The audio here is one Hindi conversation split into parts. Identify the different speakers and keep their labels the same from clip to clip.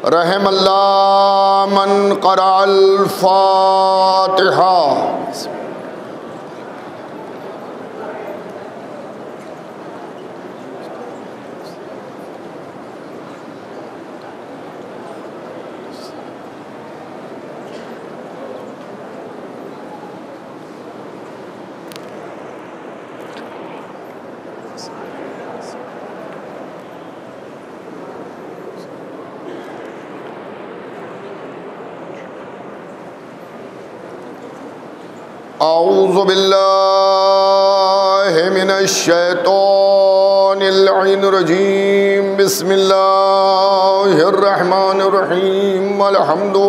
Speaker 1: रहमल्लाह मन क़राअल फ़ातिहा। औज़ु बिल्लाहि मिनश शैतानिर रजीम। बिस्मिल्लाहिर रहमानिर रहीम। अल्हम्दुलिल्लाहि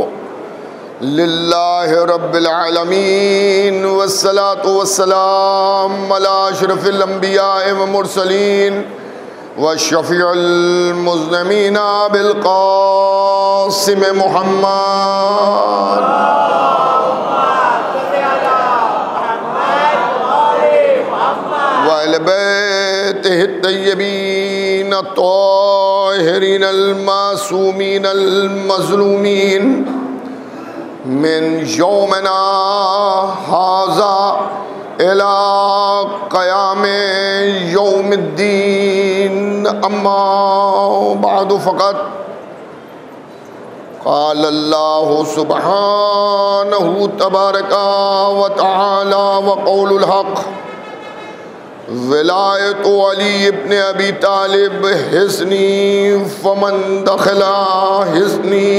Speaker 1: रब्बिल आलमीन वस्सलातु वस्सलाम अला अशरफिल अंबिया व मुरसलीन व शफ़ीउल मुज़नमीन बिल क़ासिम मुहम्मद बैतिहि तय्यबीन ताहिरीन अल-मासूमीन अल-मज़लूमीन मिन यौमिना हाज़ा इला क़यामे यौमिद्दीन। अम्मा बअदु फ़क़द क़ाल अल्लाहु सुब्हानहु तबारका व तआला व क़ौलुल हक़ विलायत अली इब्न अबी तालिब हिस्नी फमन दखला हिस्नी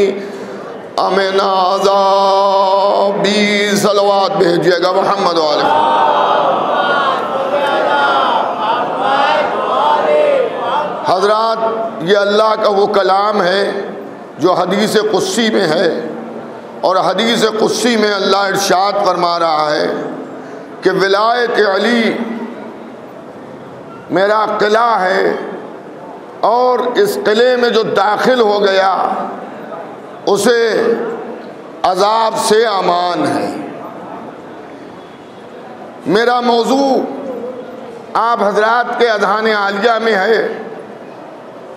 Speaker 1: अमिन आज़ाबी। सलवात भेजिएगा मोहम्मद वाले। हजरात, ये अल्लाह का वो कलाम है जो हदीस कुस्सी में है, और हदीस कुस्सी में अल्लाह इरशाद फरमा रहा है कि विलायत अली मेरा किला है, और इस किले में जो दाखिल हो गया उसे अजाब से अमान है। मेरा मौजू आप हजरात के अज़हान आलिया में है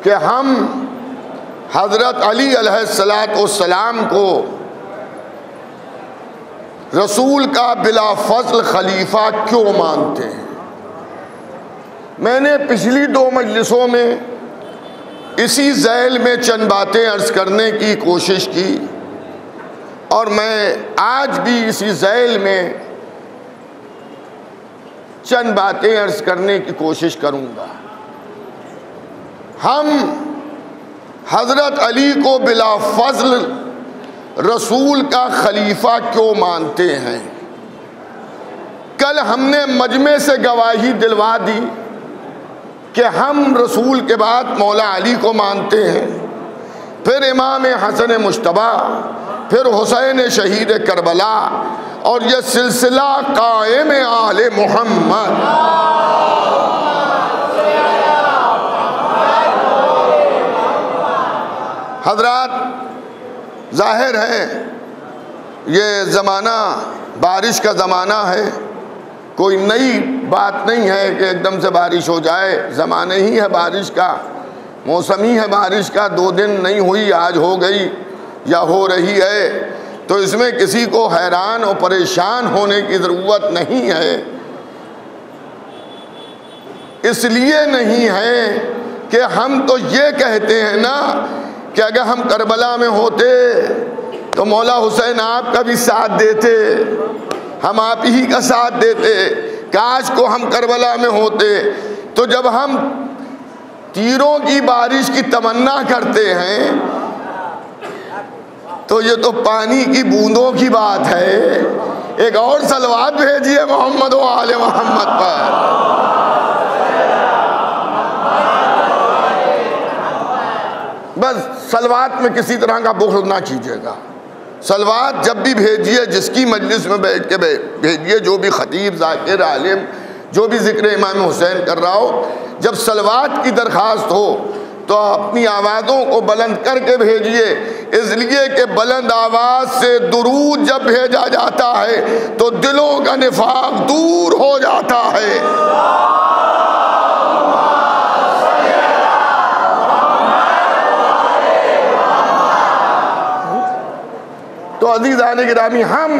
Speaker 1: कि हम हज़रत अली अलैहिस्सलाम को रसूल का बिला फ़ज़्ल खलीफा क्यों मानते हैं। मैंने पिछली दो मजलिसों में इसी ज़ैल में चंद बातें अर्ज़ करने की कोशिश की, और मैं आज भी इसी ज़ैल में चंद बातें अर्ज़ करने की कोशिश करूँगा। हम हज़रत अली को बिला फ़ज़्ल रसूल का खलीफा क्यों मानते हैं। कल हमने मजमे से गवाही दिलवा दी कि हम रसूल के बाद मौला अली को मानते हैं, फिर इमाम हसन मुश्तबा, फिर हुसैन शहीद करबला, और यह सिलसिला कायम आले मोहम्मद। हजरात, जाहिर है ये ज़माना बारिश का ज़माना है, कोई नई बात नहीं है कि एकदम से बारिश हो जाए। ज़माना ही है बारिश का, मौसम ही है बारिश का। 2 दिन नहीं हुई, आज हो गई या हो रही है, तो इसमें किसी को हैरान और परेशान होने की ज़रूरत नहीं है। इसलिए नहीं है कि हम तो ये कहते हैं ना कि अगर हम करबला में होते तो मौला हुसैन आपका भी साथ देते, हम आप ही का साथ देते। काश को हम करबला में होते। तो जब हम तीरों की बारिश की तमन्ना करते हैं तो ये तो पानी की बूंदों की बात है। एक और सलवात भेजिए मोहम्मद व आले मोहम्मद पर। बस सलवात में किसी तरह का बुग़्ज़ ना कीजिएगा। सलवात जब भी भेजिए, जिसकी मजलिस में बैठ के भेजिए, जो भी ख़तीब, ज़ाकिर, आलिम, जो भी ज़िक्र इमाम हुसैन कर रहा हो, जब सलवात की दरख्वास्त हो तो अपनी आवाज़ों को बुलंद करके भेजिए, इसलिए कि बुलंद आवाज़ से दुरूद जब भेजा जाता है तो दिलों का निफाक दूर हो जाता है। कभी हम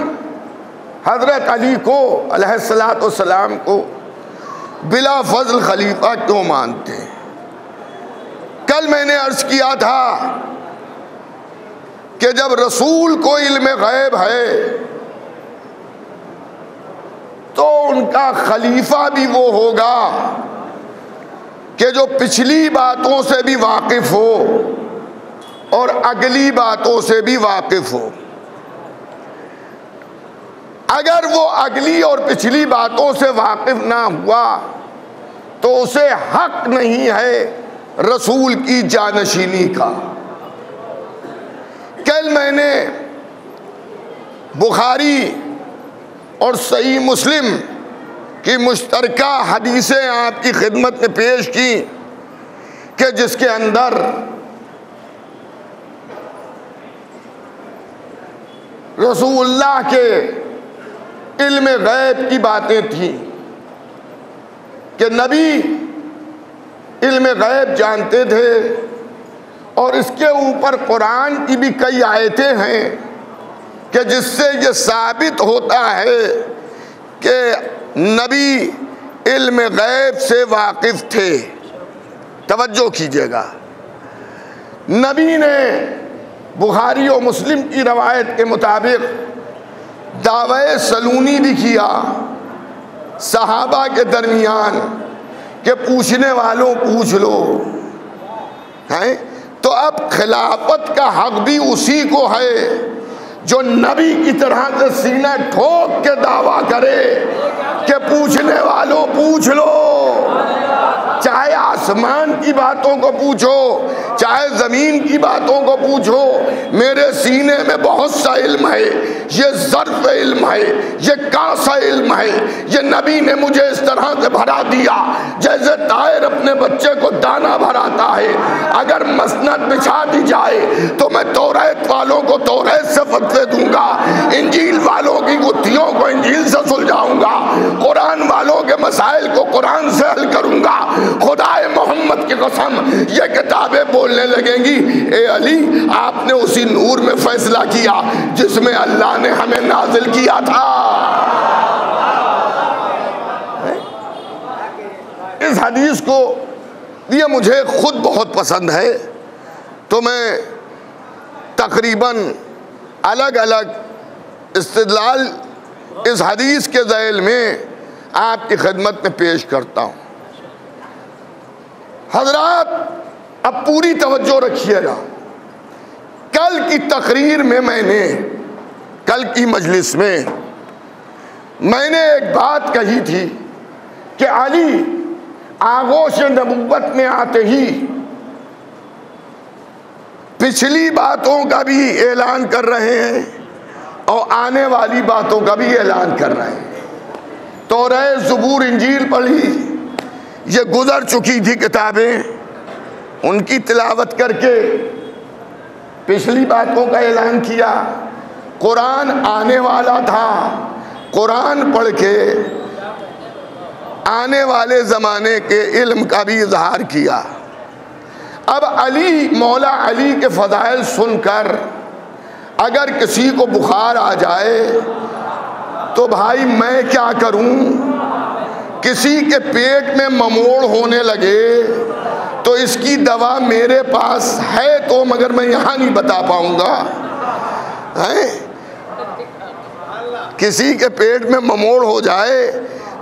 Speaker 1: हज़रत अली को अलैहिस्सलाम को बिला फजल खलीफा क्यों मानते हैं? कल मैंने अर्ज किया था कि जब रसूल को इल्म गैब है तो उनका खलीफा भी वो होगा कि जो पिछली बातों से भी वाकिफ हो और अगली बातों से भी वाकिफ हो। अगर वो अगली और पिछली बातों से वाकिफ ना हुआ तो उसे हक नहीं है रसूल की जानशीनी का। कल मैंने बुखारी और सही मुस्लिम की मुश्तरका हदीसें आपकी खिदमत में पेश की कि जिसके अंदर रसूलुल्लाह के इल्म गैब की बातें थी कि नबी इल्म गैब जानते थे और इसके ऊपर कुरान की भी कई आयतें हैं कि जिससे ये साबित होता है कि नबी इल्म गैब से वाकिफ थे। तवज्जो कीजिएगा, नबी ने बुखारी और मुस्लिम की रवायत के मुताबिक दावे सलूनी भी किया सहाबा के दरमियान कि पूछने वालों पूछ लो हैं। तो अब खिलाफत का हक भी उसी को है जो नबी की तरह से सीना ठोक के दावा करे कि पूछने वालों पूछ लो, चाहे आसमान की बातों को पूछो, चाहे ज़मीन की बातों को पूछो। मेरे सीने में बहुत सा इल्म है, ये ज़र्फ़ इल्म है, ये कासा इल्म है, ये नबी ने मुझे इस तरह से भरा दिया जैसे तायर अपने बच्चे को दाना भराता है। अगर मसनद बिछा दी जाए तो मैं तौरात वालों को तौरात से फतवे दूंगा, इंजील वालों की गुत्थियों को इंजील से सुलझाऊंगा, कुरान वालों के मसाइल को कुरान से हल करूंगा। खुदाए मोहम्मद की कसम ये किताबें बोलने लगेंगी, ए अली आपने उसी नूर में फैसला किया जिसमें अल्लाह ने हमें नाजिल किया था। इस हदीस को ये मुझे खुद बहुत पसंद है तो मैं तकरीबन अलग अलग इस्तिदलाल इस हदीस के ज़ैल में आपकी खिदमत में पेश करता हूँ। हजरात अब पूरी तवज्जो रखिएगा। कल की तकरीर में कल की मजलिस में मैंने एक बात कही थी कि अली आगोश नबुव्वत में आते ही पिछली बातों का भी ऐलान कर रहे हैं और आने वाली बातों का भी ऐलान कर रहे हैं। तौरात, ज़बूर, इंजील पढ़ी, ये गुजर चुकी थी किताबें, उनकी तिलावत करके पिछली बातों का ऐलान किया। कुरान आने वाला था, कुरान पढ़ के आने वाले ज़माने के इल्म का भी इजहार किया। अब अली, मौला अली के फ़ज़ाइल सुनकर अगर किसी को बुखार आ जाए तो भाई मैं क्या करूं? किसी के पेट में ममोड़ होने लगे तो इसकी दवा मेरे पास है तो मगर मैं यहाँ नहीं बता पाऊंगा। हैं? किसी के पेट में ममोड़ हो जाए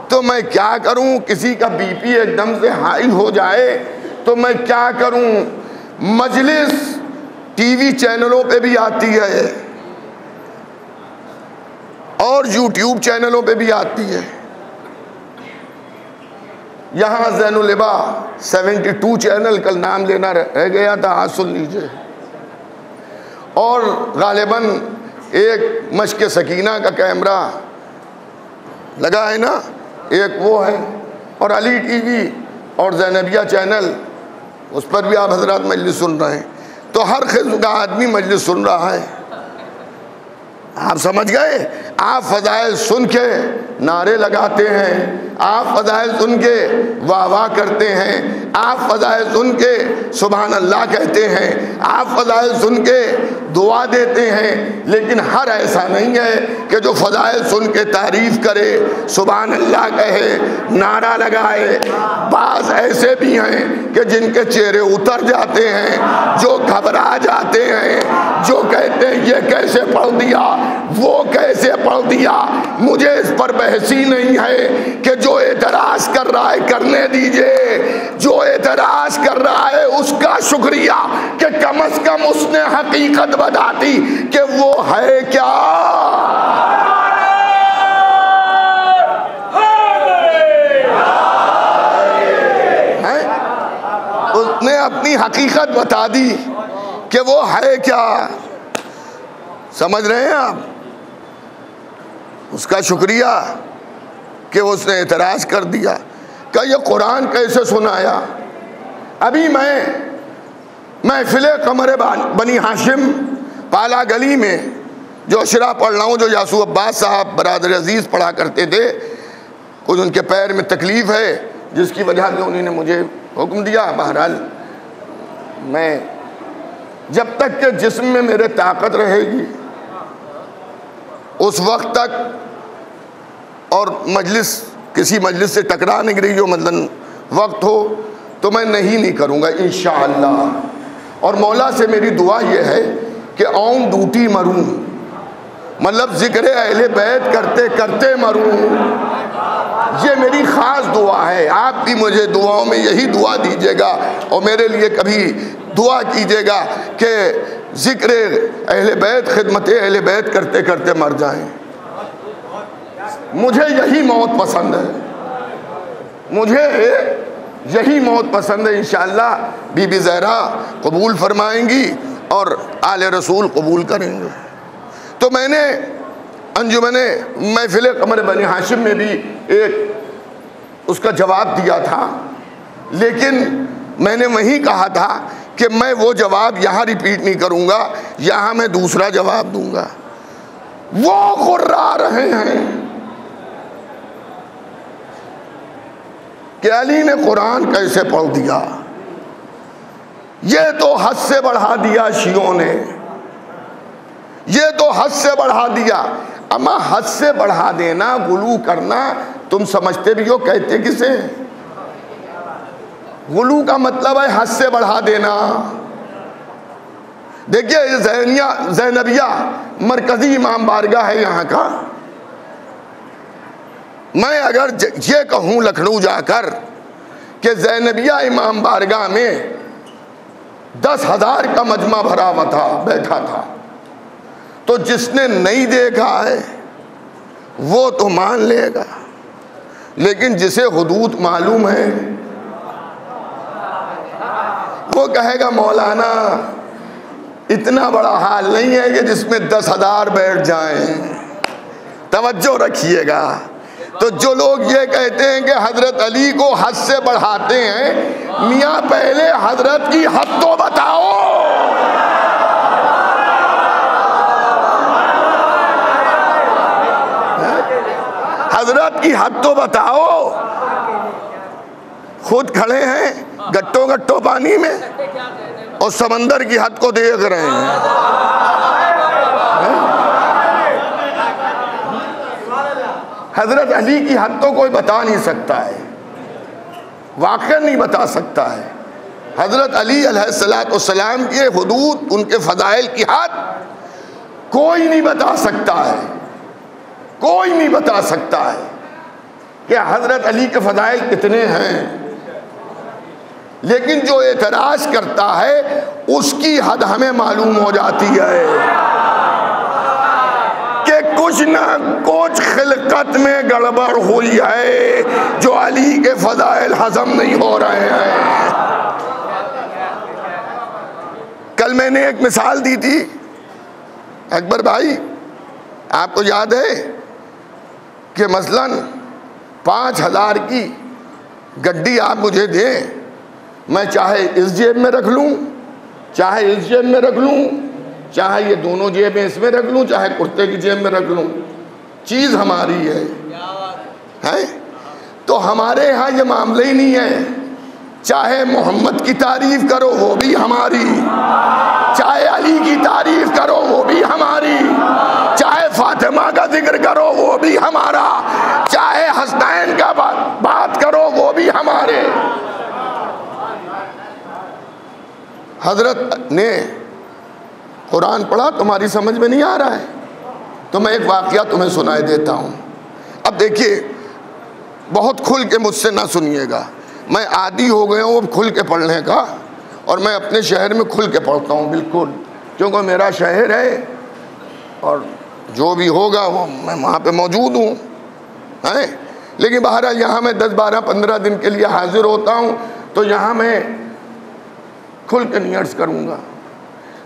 Speaker 1: तो मैं क्या करूं? किसी का बीपी एकदम से हाई हो जाए तो मैं क्या करूं? मजलिस टीवी चैनलों पे भी आती है और यूट्यूब चैनलों पे भी आती है। यहाँ ज़ैनुल-इबा 72 चैनल, कल नाम लेना रह गया था, आज सुन लीजिए। और गालिबन एक मश्क सकीना का कैमरा लगा है ना, एक वो है, और अली टीवी और ज़ैनबिया चैनल, उस पर भी आप हजरात मजलिस सुन रहे हैं। तो हर किस्म का आदमी मजलिस सुन रहा है। आप समझ गए? आप फ़ज़ाइल सुन के नारे लगाते हैं, आप फ़ज़ाइल सुन के वाह वाह करते हैं, आप फ़ज़ाइल सुन के सुभान अल्लाह कहते हैं, आप फ़ज़ाइल सुन के दुआ देते हैं। लेकिन हर ऐसा नहीं है कि जो फ़ज़ाइल सुन के तारीफ़ करे, सुभान अल्लाह कहे, नारा लगाए। बाज़ ऐसे भी हैं कि जिनके चेहरे उतर जाते हैं, जो घबरा जाते हैं, जो कहते हैं ये कैसे पढ़ दिया, वो कैसे पढ़ दिया। मुझे इस पर बहसी नहीं है कि जो एतराज़ कर रहा है करने दीजिए, जो एतराज़ कर रहा है उसका शुक्रिया कि कम अज़ कम उसने हकीकत बता दी कि वो है क्या। उसने अपनी हकीकत बता दी कि वो है क्या। समझ रहे हैं आप? उसका शुक्रिया कि उसने एतराज़ कर दिया कि ये कुरान कैसे सुनाया। अभी मैं महफ़िले कमरे बनी हाशिम पाला गली में जो अशरा पढ़ रहा हूँ, जो यासूब अब्बास साहब बरादर अजीज़ पढ़ा करते थे, कुछ उनके पैर में तकलीफ़ है जिसकी वजह से उन्होंने मुझे हुक्म दिया। बहरहाल मैं जब तक के जिस्म में मेरे ताकत रहेगी उस वक्त तक, और मजलिस किसी मजलिस से टकरा नहीं रही हो, मतलब वक्त हो, तो मैं नहीं करूँगा इंशाअल्लाह। और मौला से मेरी दुआ ये है कि औं डूटी मरूँ, मतलब ज़िक्र अहले बैत करते करते मरूँ। ये मेरी ख़ास दुआ है। आप भी मुझे दुआओं में यही दुआ दीजिएगा और मेरे लिए कभी दुआ कीजिएगा कि ज़िक्र अहले बैत, खिदमत अहले बैत करते करते मर जाएं। मुझे यही मौत पसंद है, मुझे यही मौत पसंद है। इंशाअल्लाह बीबी ज़हरा कबूल फरमाएंगी और आले रसूल कबूल करेंगे। तो मैंने अंजुमने महफ़िल कमर बनी हाशिम में भी एक उसका जवाब दिया था, लेकिन मैंने वहीं कहा था कि मैं वो जवाब यहाँ रिपीट नहीं करूँगा, यहाँ मैं दूसरा जवाब दूँगा। वो गुर्रा रहे हैं कि अली ने कुरान कैसे पढ़ दिया। ये तो हद से बढ़ा दिया शियों ने, ये तो हद से बढ़ा दिया। अमा हद से बढ़ा देना, गुलू करना, तुम समझते भी हो कहते किसे? गुलू का मतलब है हद से बढ़ा देना। देखिए ज़ैनबिया मरकज़ी इमाम बारगाह है यहाँ का। मैं अगर ये कहूँ लखनऊ जाकर कि ज़ैनबिया इमाम बारगाह में 10,000 का मजमा भरा हुआ था, बैठा था, तो जिसने नहीं देखा है वो तो मान लेगा, लेकिन जिसे हुदूद मालूम है वो कहेगा मौलाना इतना बड़ा हाल नहीं है कि जिसमें 10,000 बैठ जाएं। तवज्जो रखिएगा। तो जो लोग ये कहते हैं कि हजरत अली को हद से बढ़ाते हैं, मियाँ पहले हजरत की हद तो बताओ। हजरत की हद तो बताओ। खुद खड़े हैं गट्टो गट्टो पानी में और समंदर की हद को देख रहे हैं। हजरत अली की हद तो कोई बता नहीं सकता है, वाक़ई नहीं बता सकता है। हजरत अली अलैहिस्सलाम की हुदूद, उनके फ़ज़ाइल की हद कोई नहीं बता सकता है, कोई नहीं बता सकता है कि हजरत अली के फ़ज़ाइल कितने हैं। लेकिन जो एतराज़ करता है उसकी हद हमें मालूम हो जाती है कि कुछ ना कुछ खिलकत में गड़बड़ हुई है जो अली के फ़ज़ाइल हज़म नहीं हो रहे हैं। कल मैंने एक मिसाल दी थी, अकबर भाई आपको याद है कि मसलन 5,000 की गड्डी आप मुझे दें, मैं चाहे इस जेब में रख लूँ, चाहे इस जेब में रख लूँ, चाहे ये दोनों जेबें इसमें रख लूँ, चाहे कुर्ते की जेब में रख लूँ, चीज़ हमारी है। है। तो हमारे यहाँ ये मामला ही नहीं है। चाहे मोहम्मद की तारीफ करो वो भी हमारी, चाहे अली की तारीफ करो वो भी हमारी, चाहे फातिमा का जिक्र करो वो भी हमारा, चाहे हसनैन का बात करो वो भी हमारे। हजरत ने कुरान पढ़ा, तुम्हारी समझ में नहीं आ रहा है तो मैं एक वाकया तुम्हें सुनाई देता हूँ। अब देखिए, बहुत खुल के मुझसे ना सुनिएगा, मैं आदी हो गया हूँ अब खुल के पढ़ने का, और मैं अपने शहर में खुल के पढ़ता हूँ बिल्कुल, क्योंकि मेरा शहर है और जो भी होगा वो मैं वहाँ पे मौजूद हूँ, है। लेकिन बहरहाल यहाँ मैं 10, 12, 15 दिन के लिए हाजिर होता हूँ, तो यहाँ मैं खुल के नहीं अर्ज़ करूँगा।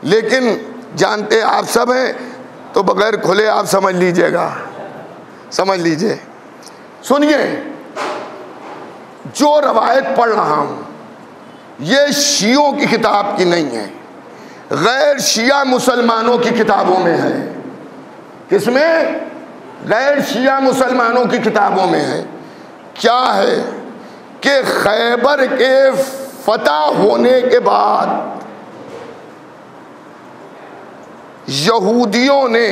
Speaker 1: लेकिन जानते आप सब हैं तो बगैर खुले आप समझ लीजिएगा, समझ लीजिए। सुनिए, जो रवायत पढ़ रहा हूँ ये शियों की किताब की नहीं है, गैर शिया मुसलमानों की किताबों में है। किसमें? गैर शिया मुसलमानों की किताबों में है। क्या है कि खैबर के फतह होने के बाद यहूदियों ने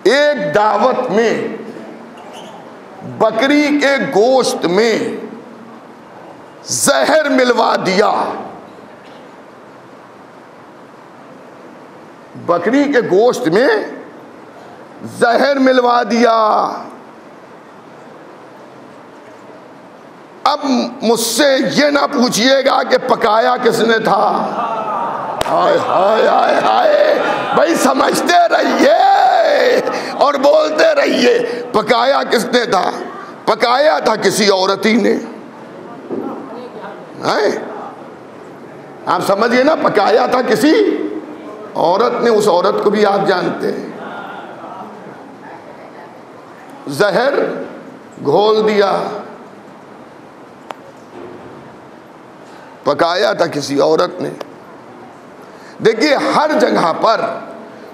Speaker 1: एक दावत में बकरी के गोश्त में जहर मिलवा दिया। बकरी के गोश्त में जहर मिलवा दिया। अब मुझसे ये ना पूछिएगा कि पकाया किसने था। हाय हाय हाय हाय, भाई समझते रहिए और बोलते रहिए। पकाया किसने था? पकाया था किसी औरत ही ने, हैं? आप समझिए ना, पकाया था किसी औरत ने। उस औरत को भी आप जानते हैं। जहर घोल दिया, पकाया था किसी औरत ने। देखिए, हर जगह पर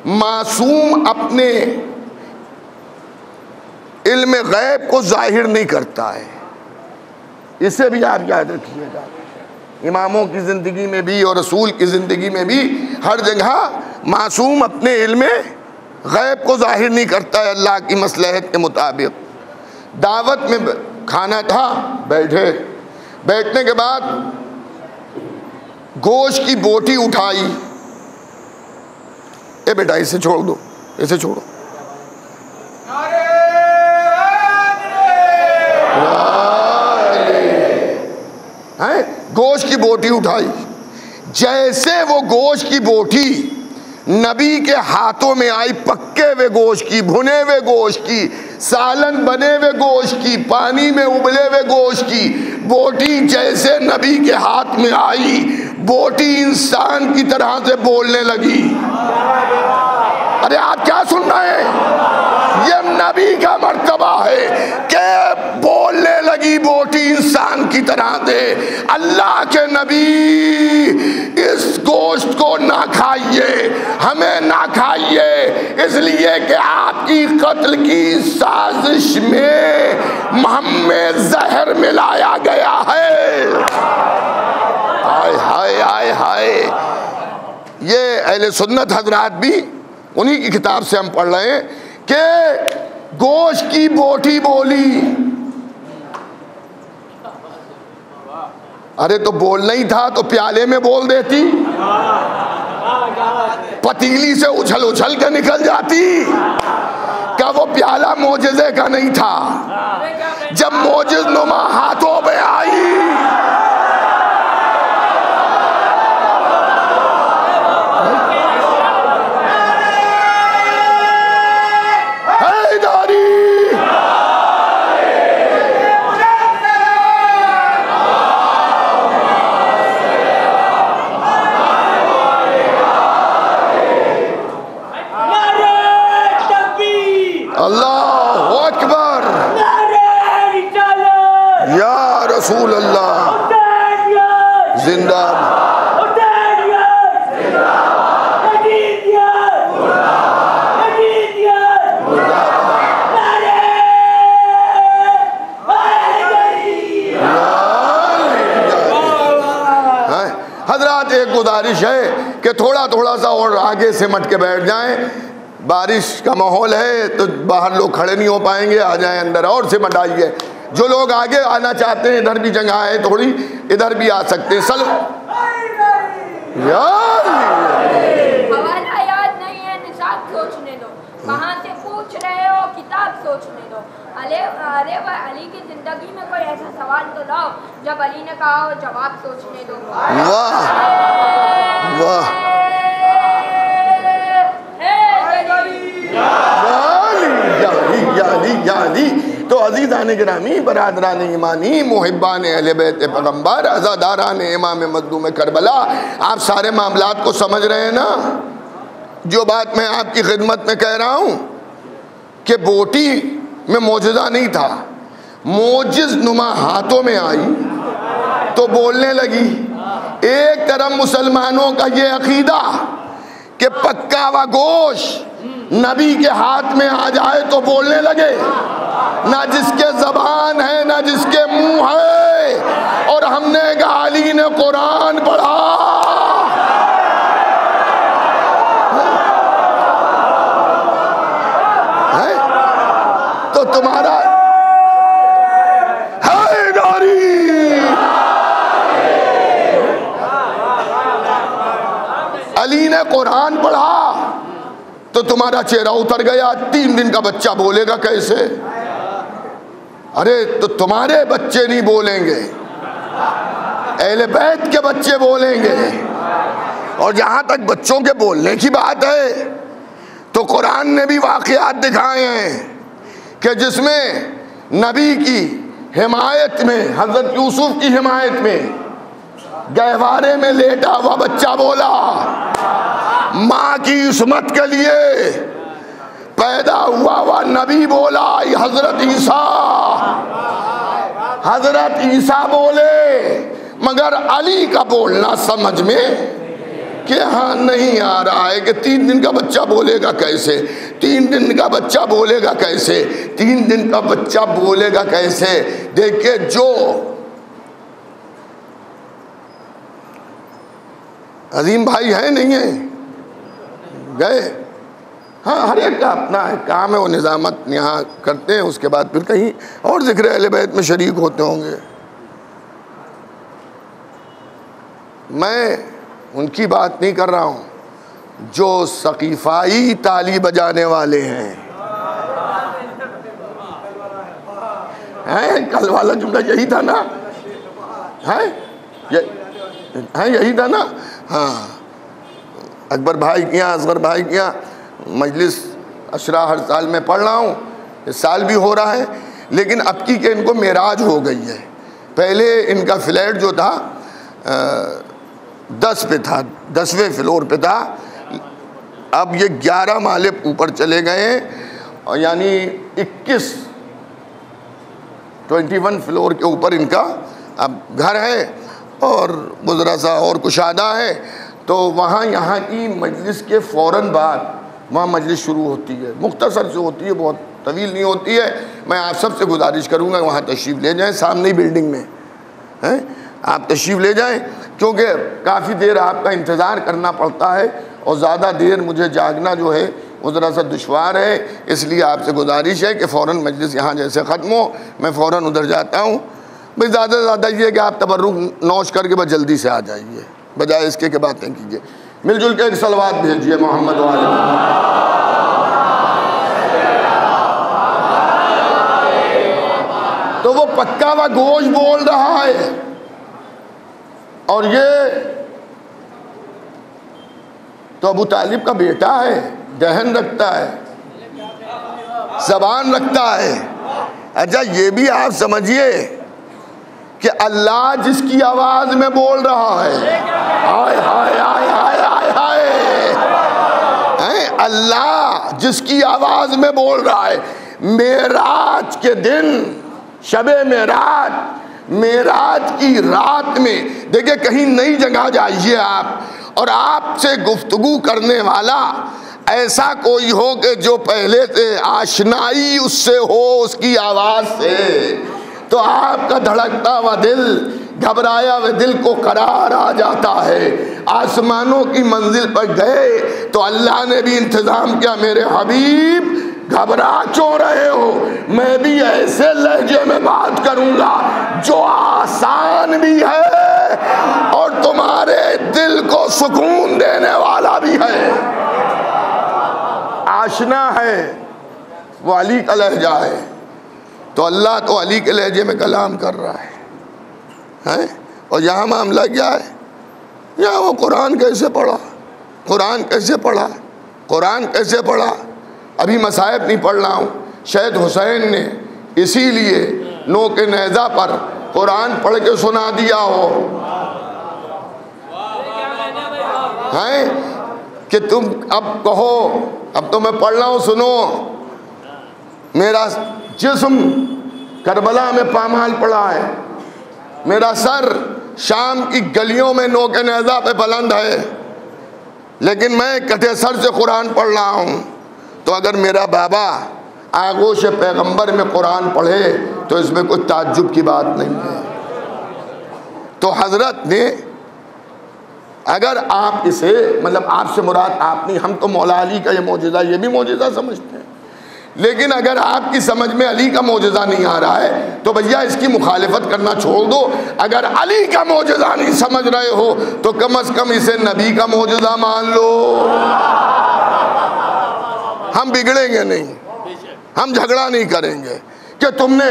Speaker 1: मासूम अपने इल्म गैब को जाहिर नहीं करता है, इसे भी आप याद रखिएगा। इमामों की ज़िंदगी में भी और रसूल की ज़िंदगी में भी हर जगह मासूम अपने इल्म गैब को जाहिर नहीं करता है अल्लाह की मसलहत के मुताबिक। दावत में खाना था, बैठे, बैठने के बाद गोश्त की बोटी उठाई। ए बेटा, इसे छोड़ दो, इसे छोड़ो। हैं? गोश्त की बोटी उठाई। जैसे वो गोश्त की बोटी नबी के हाथों में आई, पक्के हुए गोश्त की, भुने हुए गोश्त की, सालन बने हुए गोश्त की, पानी में उबले हुए गोश्त की बोटी जैसे नबी के हाथ में आई, बोटी इंसान की तरह से बोलने लगी। अरे आप क्या सुन रहे हैं? ये नबी का मर्तबा है कि बोलने लगी बोटी इंसान की तरह से। अल्लाह के नबी, इस गोश्त को ना खाइए, हमें ना खाइए, इसलिए कि आपकी कत्ल की साजिश में हमें जहर मिलाया गया है। हाय हाय हाय हाय। ये अहले सुन्नत हजरात भी उन्हीं की किताब से हम पढ़ रहे हैं कि गोश्त की बोटी बोली। अरे तो बोलना ही था तो प्याले में बोल देती, पतीली से उछल उछल के निकल जाती। क्या वो प्याला मोजिज़े का नहीं था? जब मोजिज़ नुमा हाथों में आई, अल्लाहु अकबर, या रसूल अल्लाह, जिंदाबाद। गुजारिश है कि थोड़ा थोड़ा सा और आगे सिमट के बैठ जाएं। बारिश का माहौल है तो बाहर लोग खड़े नहीं हो पाएंगे, आ जाएं अंदर और सिमट आइए। जो लोग आगे आना चाहते हैं, इधर भी जगह है थोड़ी, इधर भी आ सकते हैं।
Speaker 2: हवाला याद नहीं है, निसाब सोचने दो, कहाँ से पूछ रहे हो, किताब सोचने दो। अरे अली की जिंदगी में कोई ऐसा सवाल तो लाओ जब अली ने कहा हो जवाब सोचने दो।
Speaker 1: वाह वाह, यानी तो अज़ीज़ान गिरामी, बरादरान ईमानी, मुहिब्बान अहले बैत पैगंबर, अज़ादारान इमाम मज़लूम करबला, आप सारे मामलात को समझ रहे हैं ना। जो बात मैं आपकी खिदमत में कह रहा हूँ कि बोटी में मोजज़ा नहीं था, मोजिज़ नुमा हाथों में आई तो बोलने लगी। एक तरफ मुसलमानों का ये अकीदा कि पक्का व गोश नबी के हाथ में आ जाए तो बोलने लगे, ना जिसके ज़बान है ना जिसके मुंह है। और हमने कहा अली ने कुरान पढ़ा, है तो तुम्हारा हैदारी। अली ने कुरान पढ़ा तो तुम्हारा चेहरा उतर गया। 3 दिन का बच्चा बोलेगा कैसे? अरे तो तुम्हारे बच्चे नहीं बोलेंगे, अहले बैत के बच्चे बोलेंगे। और जहां तक बच्चों के बोलने की बात है तो कुरान ने भी वाक़यात दिखाए हैं कि जिसमें नबी की हिमायत में, हज़रत यूसुफ की हिमायत में गहवारे में लेटा हुआ बच्चा बोला, माँ की इस्मत के लिए पैदा हुआ नबी बोला। हजरत ईसा बोले, मगर अली का बोलना समझ में कि हाँ नहीं आ रहा है कि 3 दिन का बच्चा बोलेगा कैसे, 3 दिन का बच्चा बोलेगा कैसे, 3 दिन का बच्चा बोलेगा कैसे। देखिए जो अजीम भाई है नहीं है, गए, हाँ हर एक का अपना है काम है, वो निज़ामत यहाँ करते हैं, उसके बाद फिर कहीं और ज़िक्र अहले बैत में शरीक होते होंगे। मैं उनकी बात नहीं कर रहा हूँ जो सकीफ़ाई ताली बजाने वाले हैं। कल वाला जुमला यही था ना, है यही था ना। हाँ, अकबर भाई के यहाँ, असगर भाई के यहाँ मजलिस अशरा हर साल में पढ़ रहा हूँ, इस साल भी हो रहा है, लेकिन अब की के इनको मेराज हो गई है। पहले इनका फ्लैट जो था 10 पे था, 10वें फ्लोर पे था, अब ये 11 माले ऊपर चले गए हैं और यानी 21 फ्लोर के ऊपर इनका अब घर है। और गुजरा सा और कुशादा है तो वहाँ यहाँ की मजलिस के फ़ौरन बाद वहाँ मजलिस शुरू होती है, मुख्तसर से होती है, बहुत तवील नहीं होती है। मैं आप सब से गुजारिश करूँगा वहाँ तशरीफ़ ले जाएं, सामने ही बिल्डिंग में हैं, आप तशरीफ़ ले जाएं, क्योंकि काफ़ी देर आपका इंतज़ार करना पड़ता है और ज़्यादा देर मुझे जागना जो है वो ज़रा सा दुश्वार है। इसलिए आपसे गुजारिश है कि फ़ौरन मजलिस यहाँ जैसे ख़त्म हो मैं फ़ौरन उधर जाता हूँ। भाई ज़्यादा से ज़्यादा ये कि आप तबर्रुक नौश करके बस जल्दी से आ जाइए, बजाय इसके के बातें कीजिए। मिलजुल के एक सलवात भेजिए मोहम्मद वाले। तो वो पक्का व गोश बोल रहा है और ये तो अबू तालिब का बेटा है, दहन रखता है, ज़बान रखता है। अच्छा ये भी आप समझिए कि अल्लाह जिसकी आवाज में बोल रहा है, हाय हाय हाय हाय हाय हाय, अल्लाह जिसकी आवाज में बोल रहा है। मेराज के दिन, शबे मेराज की रात में, देखिए कहीं नई जगह जाइए आप और आपसे गुफ्तगू करने वाला ऐसा कोई हो कि जो पहले से आशनाई उससे हो, उसकी आवाज़ से, तो आपका धड़कता हुआ दिल घबराया हुए दिल को करार आ जाता है। आसमानों की मंजिल पर गए तो अल्लाह ने भी इंतजाम किया, मेरे हबीब घबरा क्यों रहे हो, मैं भी ऐसे लहजे में बात करूंगा जो आसान भी है और तुम्हारे दिल को सुकून देने वाला भी है। आशना है, वो अली का लहजा है, तो अल्लाह तो अली के लहजे में कलाम कर रहा है? और यहाँ मामला क्या है? यहाँ वो कुरान कैसे पढ़ा, कुरान कैसे पढ़ा, कुरान कैसे पढ़ा? अभी मसाइब नहीं पढ़ रहा हूँ, शहीद हुसैन ने इसीलिए नो के नेज़ा पर कुरान पढ़ के सुना दिया हो हैं कि तुम अब कहो, अब तो मैं पढ़ रहा हूँ, सुनो। मेरा जिस्म करबला में पामाल पड़ा है, मेरा सर शाम की गलियों में नो के नेज़ा पे बुलंद है, लेकिन मैं कटे सर से कुरान पढ़ रहा हूँ। तो अगर मेरा बाबा आगोश पैगंबर में कुरान पढ़े तो इसमें कोई ताज्जुब की बात नहीं है। तो हजरत ने, अगर आप इसे, मतलब आपसे मुराद आप नहीं, हम तो मौला अली का ये मौजज़ा, ये भी मौजज़ा समझते हैं, लेकिन अगर आपकी समझ में अली का मौजज़ा नहीं आ रहा है तो भैया इसकी मुखालिफत करना छोड़ दो। अगर अली का मौजज़ा नहीं समझ रहे हो तो कम से कम इसे नबी का मौजज़ा मान लो। हम बिगड़ेंगे नहीं, हम झगड़ा नहीं करेंगे कि तुमने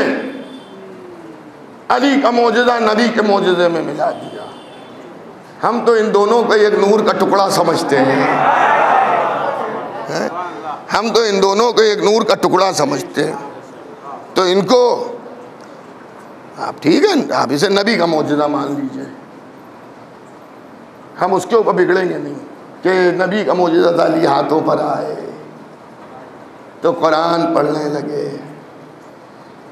Speaker 1: अली का मौजज़ा नबी के मौजज़े में मिला दिया। हम तो इन दोनों को एक नूर का टुकड़ा समझते हैं, हम तो इन दोनों को एक नूर का टुकड़ा समझते हैं। तो इनको आप ठीक है, आप इसे नबी का मौजज़ा मान लीजिए, हम उसके ऊपर बिगड़ेंगे नहीं कि नबी का मौजज़ा अली हाथों पर आए तो कुरान पढ़ने लगे।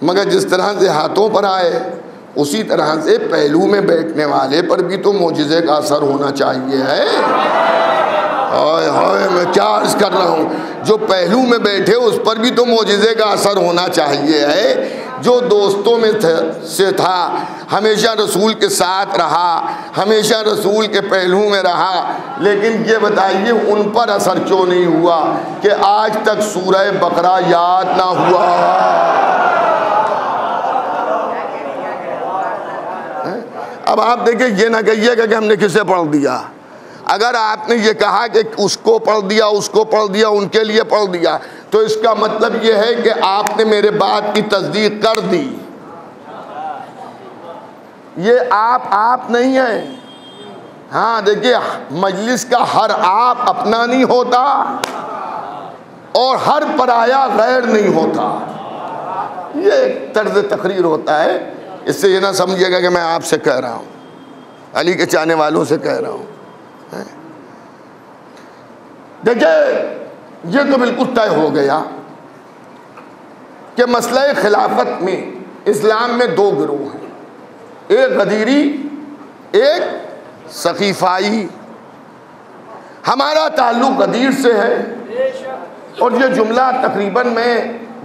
Speaker 1: मगर जिस तरह से हाथों पर आए उसी तरह से पहलू में बैठने वाले पर भी तो मौजज़े का असर होना चाहिए है। हाय हाय, मैं क्या अर्ज़ कर रहा हूँ, जो पहलू में बैठे उस पर भी तो मौजज़े का असर होना चाहिए है। जो दोस्तों में से था, हमेशा रसूल के साथ रहा, हमेशा रसूल के पहलू में रहा, लेकिन ये बताइए उन पर असर क्यों नहीं हुआ कि आज तक सूरह बकरा याद ना हुआ। अब आप देखिए, ये ना कहिएगा कि हमने किसे पढ़ दिया। अगर आपने ये कहा कि उसको पढ़ दिया, उसको पढ़ दिया, उनके लिए पढ़ दिया, तो इसका मतलब ये है कि आपने मेरे बात की तस्दीक कर दी। ये आप नहीं है। हाँ देखिए, मजलिस का हर आप अपना नहीं होता और हर पराया गैर नहीं होता। ये एक तर्ज तकरीर होता है। इससे ये ना समझिएगा कि मैं आपसे कह रहा हूँ, अली के चाहने वालों से कह रहा हूँ। देखिए, ये तो बिल्कुल तय हो गया कि मसला खिलाफत में इस्लाम में दो गिरोह हैं, एक गदीरी, एक सकीफ़ाई। हमारा ताल्लुक़ गदीर से है और ये जुमला तकरीबन मैं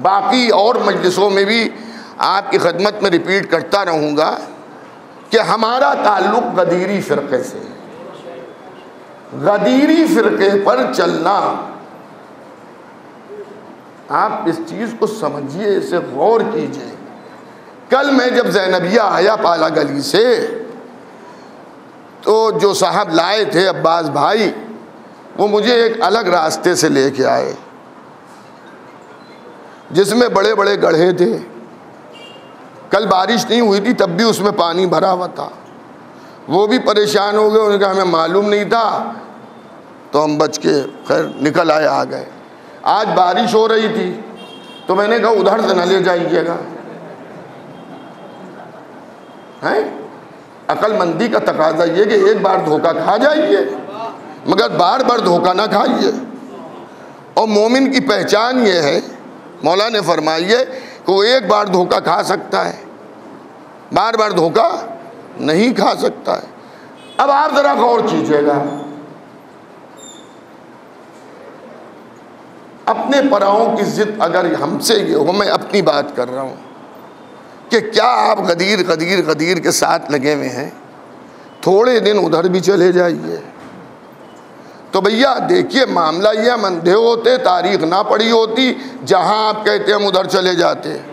Speaker 1: बाकी और मजलिसों में भी आपकी खिदमत में रिपीट करता रहूँगा कि हमारा ताल्लुक़ गदीरी फ़िरक़े से है। गदीरी फ़िरक़े पर चलना, आप इस चीज़ को समझिए, इसे गौर कीजिए। कल मैं जब ज़ैनबिया आया पाला गली से, तो जो साहब लाए थे अब्बास भाई, वो मुझे एक अलग रास्ते से लेके आए जिसमें बड़े बड़े गड्ढे थे। कल बारिश नहीं हुई थी तब भी उसमें पानी भरा हुआ था। वो भी परेशान हो गए, उन्होंने कहा हमें मालूम नहीं था, तो हम बच के खैर निकल आए, आ गए। आज बारिश हो रही थी तो मैंने कहा उधर से न ले जाइएगा, हैं? अक्लमंदी का तकाजा ये कि एक बार धोखा खा जाइए मगर बार बार धोखा ना खाइए। और मोमिन की पहचान ये है, मौला ने फरमाई है कि वो एक बार धोखा खा सकता है, बार बार धोखा नहीं खा सकता है। अब आप ज़रा गौर कीजिएगा, अपने पराओं की ज़िद अगर हमसे ये हो, मैं अपनी बात कर रहा हूँ, कि क्या आप गदीर गदीर गदीर के साथ लगे हुए हैं, थोड़े दिन उधर भी चले जाइए। तो भैया देखिए मामला ये, हम अंधे होते, तारीख ना पढ़ी होती, जहां आप कहते हम उधर चले जाते हैं।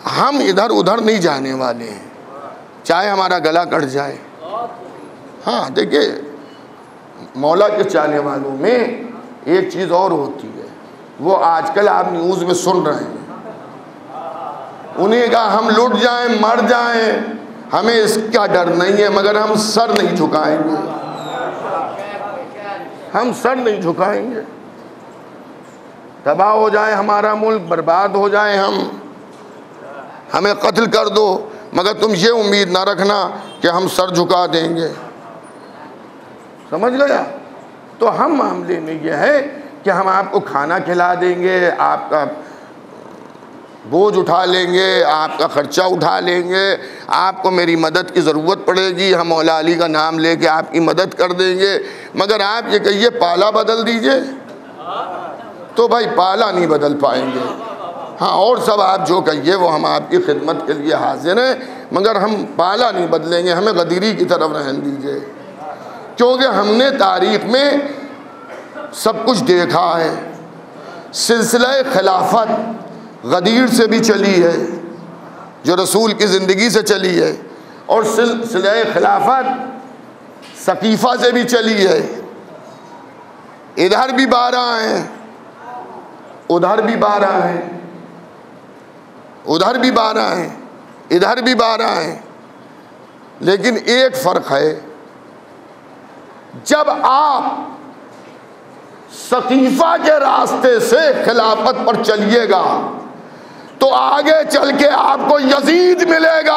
Speaker 1: हम इधर उधर नहीं जाने वाले हैं, चाहे हमारा गला कट जाए। हाँ देखिए, मौला के चाहने वालों में एक चीज़ और होती है, वो आजकल आप न्यूज़ में सुन रहे हैं, उन्हें कहा हम लुट जाएं, मर जाएं, हमें इसका डर नहीं है, मगर हम सर नहीं झुकाएंगे, हम सर नहीं झुकाएंगे। तबाह हो जाए हमारा मुल्क, बर्बाद हो जाए हमें कत्ल कर दो, मगर तुम ये उम्मीद ना रखना कि हम सर झुका देंगे। समझ गया? तो हम मामले में यह है कि हम आपको खाना खिला देंगे, आपका बोझ उठा लेंगे, आपका खर्चा उठा लेंगे, आपको मेरी मदद की ज़रूरत पड़ेगी, हम मौला अली का नाम लेके आपकी मदद कर देंगे। मगर आप ये कहिए पाला बदल दीजिए, तो भाई पाला नहीं बदल पाएंगे। हाँ, और सब आप जो कहिए वो हम आपकी खिदमत के लिए हाजिर हैं, मगर हम पाला नहीं बदलेंगे, हमें गदीरी की तरफ रहने दीजिए। क्योंकि हमने तारीख़ में सब कुछ देखा है। सिलसिला खिलाफत गदीर से भी चली है, जो रसूल की ज़िंदगी से चली है, और सिलसिला खिलाफत सकीफ़ा से भी चली है। इधर भी 12 हैं, उधर भी 12 हैं, उधर भी 12 हैं, इधर भी 12 हैं। लेकिन एक फ़र्क है, जब आप सकीफ़ा के रास्ते से खिलाफत पर चलिएगा तो आगे चल के आपको यजीद मिलेगा।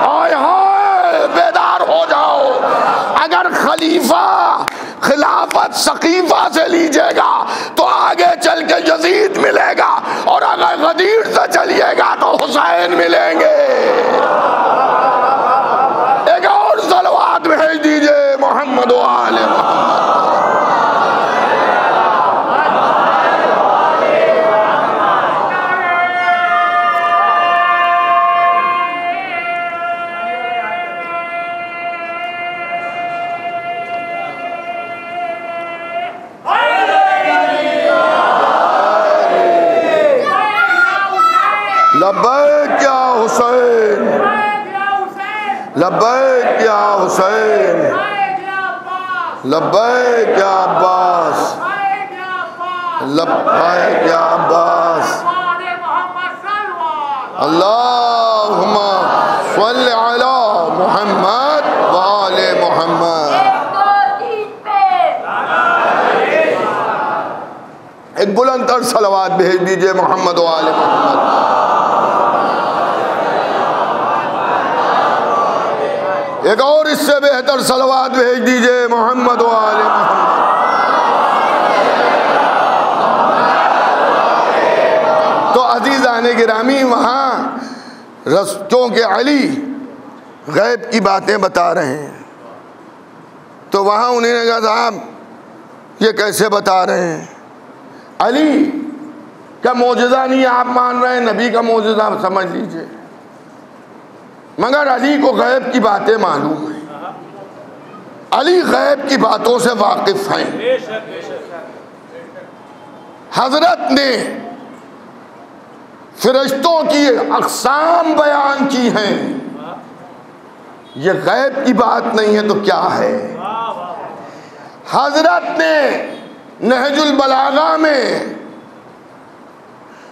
Speaker 1: आय हाय, बेदार हो जाओ। अगर खलीफा खिलाफत सकीफ़ा से लीजिएगा तो आगे चल के यजीद मिलेगा, और अगर गदीर से चलिएगा तो हुसैन मिलेंगे। एक और सलवात भेज दीजिए मोहम्मद व आले मोहम्मद। लब्बैक या हुसैन, लब्बैक या हुसैन, लब्बैक या अब्बास, लब्बैक या अब्बास। अल्लाहुम्मा सल्लि अला मुहम्मद व आले मुहम्मद। एक बुलंद तर सलवात भेज दीजिए मोहम्मद व आले मोहम्मद। एक और इससे बेहतर सलवात भेज दीजिए मोहम्मद व आले मोहम्मद। तो अजीज़ाने गिरामी, वहाँ रस्तों के अली गैब की बातें बता रहे हैं, तो वहाँ उन्होंने कहा साहब ये कैसे बता रहे हैं? अली का मोजज़ा नहीं आप मान रहे हैं, नबी का मोजज़ा समझ लीजिए, मगर अली को गैब की बातें मालूम है, अली गैब की बातों से वाकिफ हैं। हजरत ने फरिश्तों की अक़साम बयान की हैं, ये गैब की बात नहीं है तो क्या है? हजरत ने नहजुल बलागा में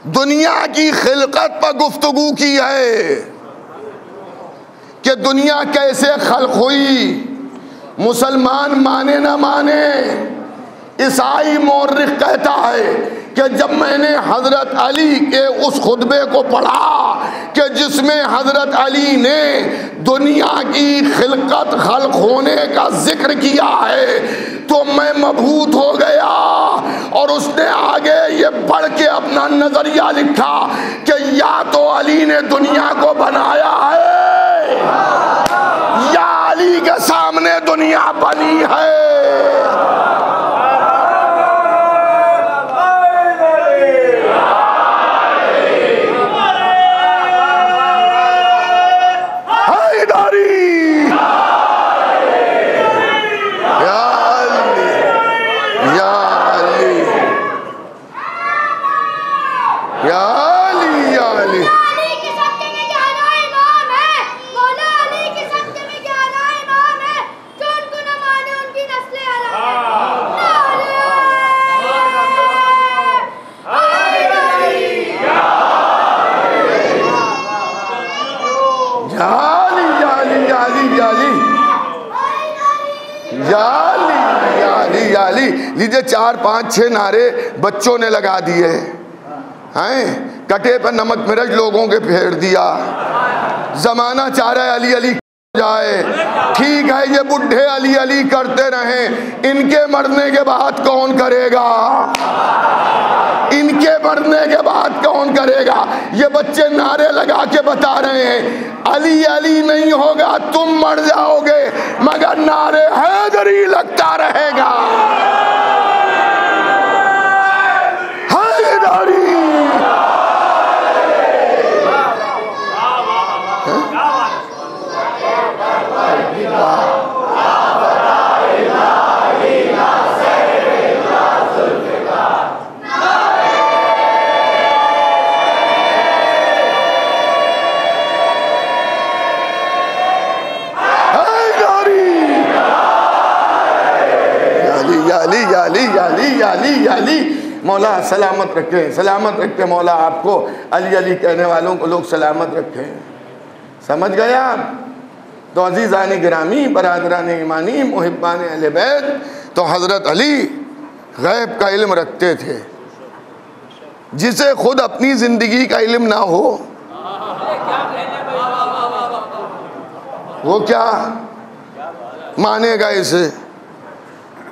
Speaker 1: दुनिया की खिलकत पर गुफ्तगू की है कि दुनिया कैसे खल्क हुई, मुसलमान माने ना माने। ईसाई मौर्रिख कहता है कि जब मैंने हज़रत अली के उस खुतबे को पढ़ा कि जिसमें हज़रत अली ने दुनिया की खिलकत खल्क होने का जिक्र किया है, तो मैं मबहूत हो गया। और उसने आगे ये पढ़ के अपना नज़रिया लिखा कि या तो अली ने दुनिया को बनाया है या अली के सामने दुनिया बनी है। या अली या अली।
Speaker 2: अली की सबके में ग्यारह इमाम है, मौला अली की सबके में ग्यारह इमाम है, जो उनको न माने उनकी नस्लें अलग हैं।
Speaker 1: याली लीजिए 4 5 6 नारे बच्चों ने लगा दिए हैं, कटे पर नमक मिर्च लोगों के फेर दिया। जमाना चाह रहा है अली अली जाए, ठीक है ये बुढ़े अली अली करते रहे, इनके मरने के बाद कौन करेगा, इनके मरने के बाद कौन करेगा। ये बच्चे नारे लगा के बता रहे हैं अली अली नहीं होगा, तुम मर जाओगे, मगर नारे हैदरी लगता रहेगा। हैदरी याली मौला सलामत रखे, सलामत रखे मौला आपको, अली अली कहने वालों को लोग सलामत रखे। समझ गया। तो अजीज़ान गिरामी, बरादरान ईमानी, मुहिब्बान अहले बैत, तो हज़रत अली गैब का इल्म रखते थे। जिसे खुद अपनी ज़िंदगी का इल्म ना हो वो क्या मानेगा इसे।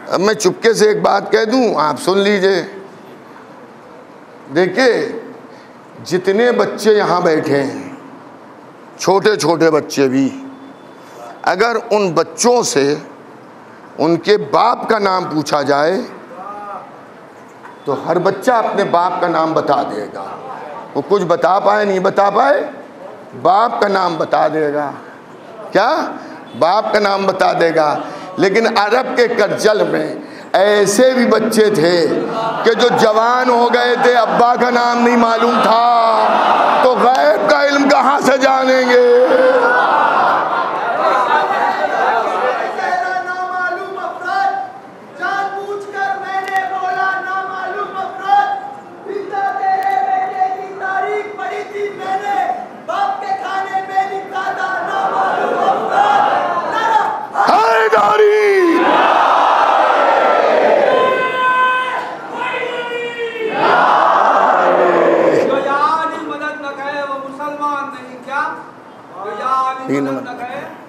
Speaker 1: अब मैं चुपके से एक बात कह दूं, आप सुन लीजिए। देखिए जितने बच्चे यहाँ बैठे हैं, छोटे छोटे बच्चे भी, अगर उन बच्चों से उनके बाप का नाम पूछा जाए तो हर बच्चा अपने बाप का नाम बता देगा। वो कुछ बता पाए नहीं बता पाए, बाप का नाम बता देगा। क्या? बाप का नाम बता देगा। लेकिन अरब के करजल में ऐसे भी बच्चे थे कि जो जवान हो गए थे, अब्बा का नाम नहीं मालूम था, तो गैब का इल्म कहाँ से जानेंगे।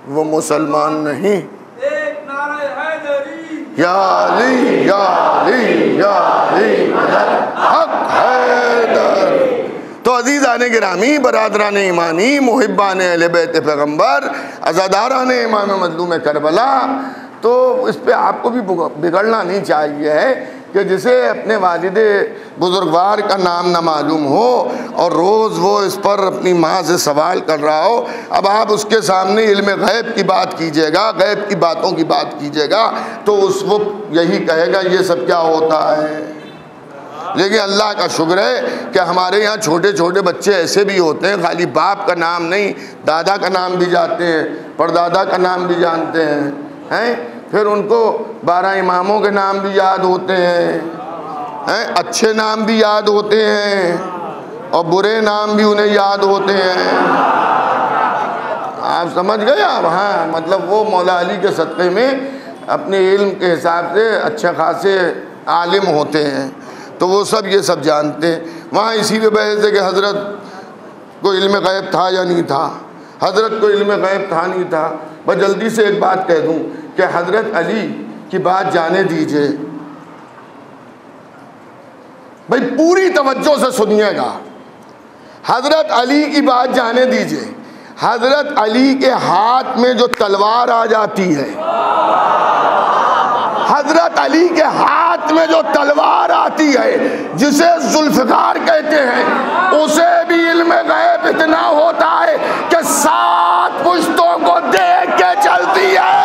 Speaker 1: वो मुसलमान नहीं।
Speaker 3: एक नारे हैदरी,
Speaker 1: या अली या अली या अली हक हैदर। तो अजीज़ान गिरामी, बरादरान ईमानी, मुहिब्बान अहले बैत पैगम्बर, अज़ादारान इमाम मज़लूम करबला, तो इस पे आपको भी बिगड़ना नहीं चाहिए है कि जिसे अपने वालिद बुजुर्गवार का नाम ना मालूम हो और रोज़ वो इस पर अपनी माँ से सवाल कर रहा हो, अब आप उसके सामने इल्म गैब की बात कीजिएगा, गैब की बातों की बात कीजिएगा, तो उस वो यही कहेगा ये सब क्या होता है। लेकिन अल्लाह का शुक्र है कि हमारे यहाँ छोटे छोटे बच्चे ऐसे भी होते हैं, खाली बाप का नाम नहीं, दादा का नाम भी जानते हैं, परदादा का नाम भी जानते हैं। फिर उनको 12 इमामों के नाम भी याद होते हैं, अच्छे नाम भी याद होते हैं और बुरे नाम भी उन्हें याद होते हैं। आप समझ गए आप। हाँ, मतलब वो मौला अली के सदक़े में अपने इल्म के हिसाब से अच्छे खासे आलिम होते हैं, तो वो सब ये सब जानते हैं। वहाँ इसी पे बहस है कि हज़रत को इल्म गैब था या नहीं था। हज़रत को इल्म गैब था नहीं था। बस जल्दी से एक बात कह दूँ कि हज़रत अली की बात जाने दीजिए भाई, पूरी तवज्जो से सुनिएगा। हज़रत अली की बात जाने दीजिए। हज़रत अली के हाथ में जो तलवार आ जाती है, हज़रत अली के हाथ में जो तलवार आती है, जिसे जुल्फ़िकार कहते हैं, उसे भी इल्म गैब इतना होता है कि 7 पुश्तों को देख के चलती है।